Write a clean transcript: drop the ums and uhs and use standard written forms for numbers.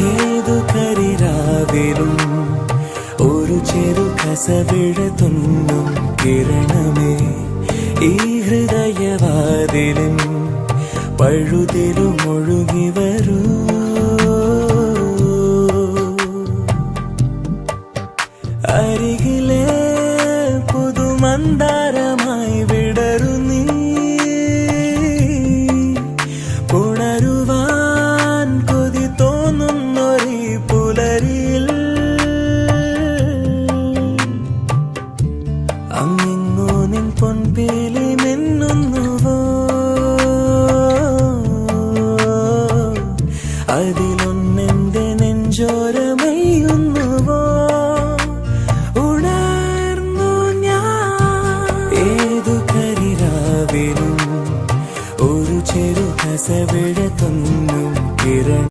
ഏതു കരിരാവിലും ഒരു ചെറു കസവിഴത്തുന്നും കിരണമേ ഈ ഹൃദയവാതിലും പഴുതിലുമൊഴുകി വരൂ. അരികിലെ പുതുമന്ദാരമായി വിടരു നീ, ഉണരുവാൻ കൊതി തോന്നുന്നൊരീ പുലരിയിൽ. അങ്ങിങ്ങോ നിൻ പൊൻപേലി മിന്നുന്നുവോ, അതിലോ